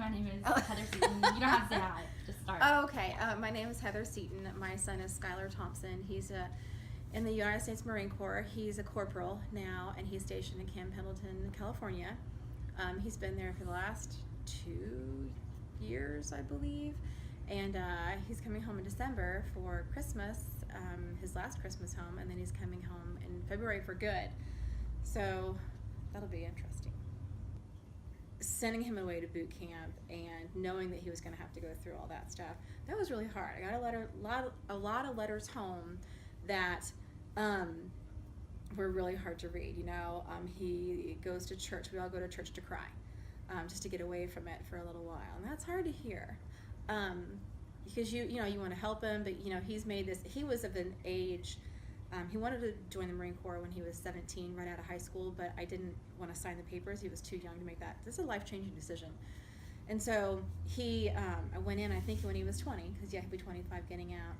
my name is Heather Seaton. You don't have to say hi. Just start. Oh, okay. My name is Heather Seaton. My son is Skylar Thompson. He's in the United States Marine Corps. He's a corporal now, and he's stationed in Camp Pendleton, California. He's been there for the last 2 years, I believe. And he's coming home in December for Christmas, his last Christmas home, and then he's coming home in February for good. So that'll be interesting. Sending him away to boot camp and knowing that he was going to have to go through all that stuff, that was really hard. I got a lot of letters home that were really hard to read. You know, he goes to church. We all go to church to cry, just to get away from it for a little while, and that's hard to hear. Because you want to help him, but he's made this. He was of an age. He wanted to join the Marine Corps when he was 17, right out of high school, but I didn't want to sign the papers. He was too young to make that. This is a life-changing decision. And so I went in, I think, when he was 20, because he'd be 25 getting out.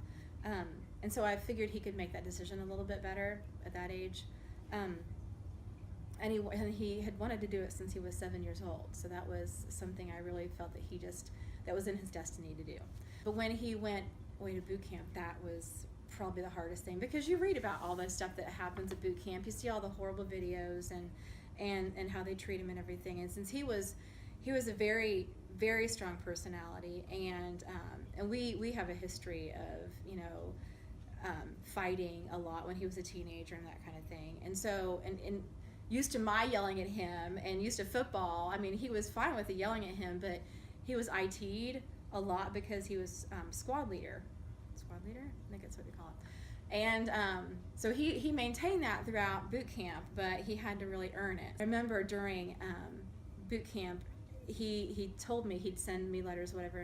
And so I figured he could make that decision a little bit better at that age. And he had wanted to do it since he was 7 years old. So that was something I really felt that was in his destiny to do. But when he went away to boot camp, that was probably the hardest thing, because you read about all the stuff that happens at boot camp. You see all the horrible videos and how they treat him and everything. And since he was a very, very strong personality, and we have a history of fighting a lot when he was a teenager and that kind of thing. And so and used to my yelling at him, and used to football. I mean, he was fine with the yelling at him, but he was IT'd a lot because he was squad leader. I think that's what they call it. And so he maintained that throughout boot camp, but he had to really earn it. I remember during boot camp, he told me he'd send me letters, whatever,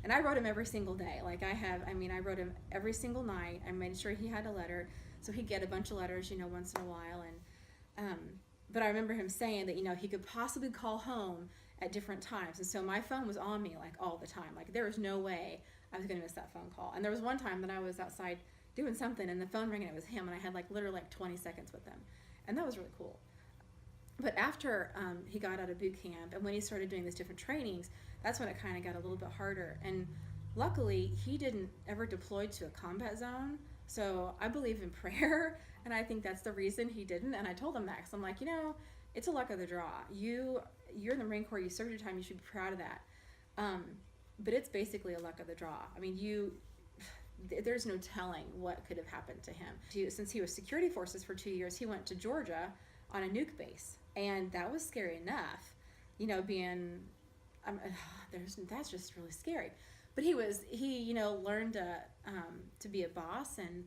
and I wrote him every single day. Like I wrote him every single night. I made sure he had a letter, so he'd get a bunch of letters, once in a while. And but I remember him saying that he could possibly call home at different times, and so my phone was on me like all the time. Like there was no way I was going to miss that phone call. And there was one time that I was outside doing something, and the phone rang, and it was him, and I had literally 20 seconds with him, and that was really cool. But after he got out of boot camp, and when he started doing these different trainings, that's when it kind of got a little bit harder. And luckily, he didn't ever deploy to a combat zone, so I believe in prayer, and I think that's the reason he didn't. And I told him that, because I'm like, it's a luck of the draw. You're in the Marine Corps, you served your time, you should be proud of that. But it's basically a luck of the draw. I mean, there's no telling what could have happened to him. Since he was security forces for 2 years, he went to Georgia on a nuke base, and that was scary enough. That's just really scary. But he learned to be a boss, and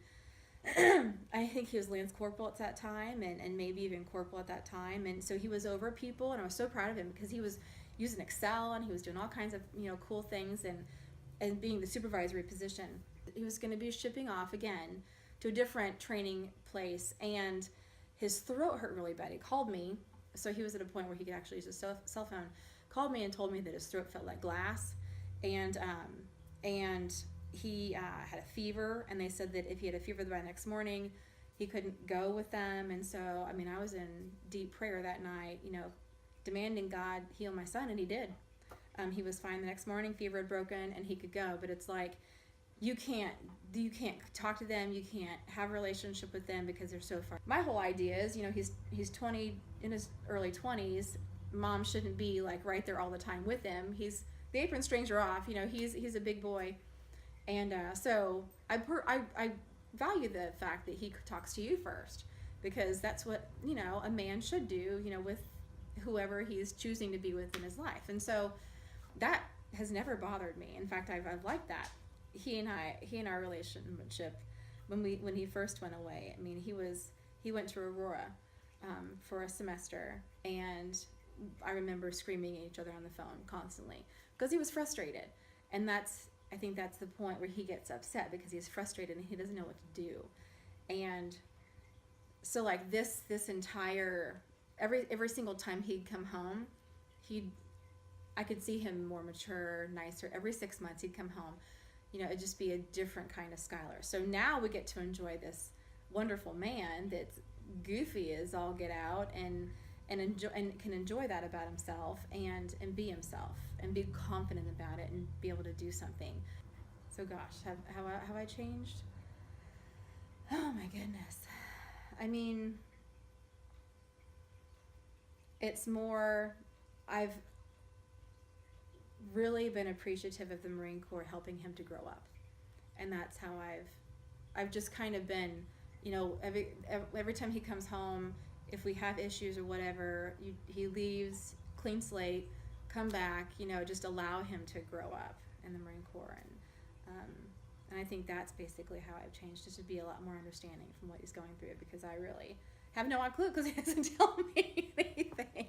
I think he was Lance Corporal at that time, and maybe even Corporal at that time. And so he was over people, and I was so proud of him, because he was using Excel, and he was doing all kinds of cool things, and being the supervisory position. He was going to be shipping off again to a different training place, and his throat hurt really bad. He called me, so he was at a point where he could actually use his cell phone. Called me and told me that his throat felt like glass, and he had a fever, and they said that if he had a fever by the next morning, he couldn't go with them. And so, I was in deep prayer that night, demanding God heal my son, and he did. He was fine the next morning, fever had broken, and he could go. But it's like, you can't talk to them, you can't have a relationship with them, because they're so far. My whole idea is, he's 20, in his early 20s, mom shouldn't be right there all the time with him. The apron strings are off, he's a big boy. And so I value the fact that he talks to you first, because that's what a man should do, with whoever he's choosing to be with in his life. And so that has never bothered me. In fact, I've liked that. He and our relationship, when he first went away, he went to Aurora for a semester, and I remember screaming at each other on the phone constantly because he was frustrated. And I think that's the point where he gets upset, because he's frustrated and he doesn't know what to do. And so this entire every single time he'd come home, I could see him more mature, nicer. Every 6 months he'd come home, it'd just be a different kind of Skylar. So now we get to enjoy this wonderful man that's goofy as all get out, and and can enjoy that about himself and be himself and be confident about it and be able to do something. So gosh, have I changed? Oh my goodness. I mean, it's more, I've really been appreciative of the Marine Corps helping him to grow up. And that's how I've just kind of been, you know, every time he comes home, if we have issues or whatever, he leaves, clean slate, come back, you know, just allow him to grow up in the Marine Corps. And I think that's basically how I've changed, just to be a lot more understanding from what he's going through, because I really have no clue because he doesn't tell me anything.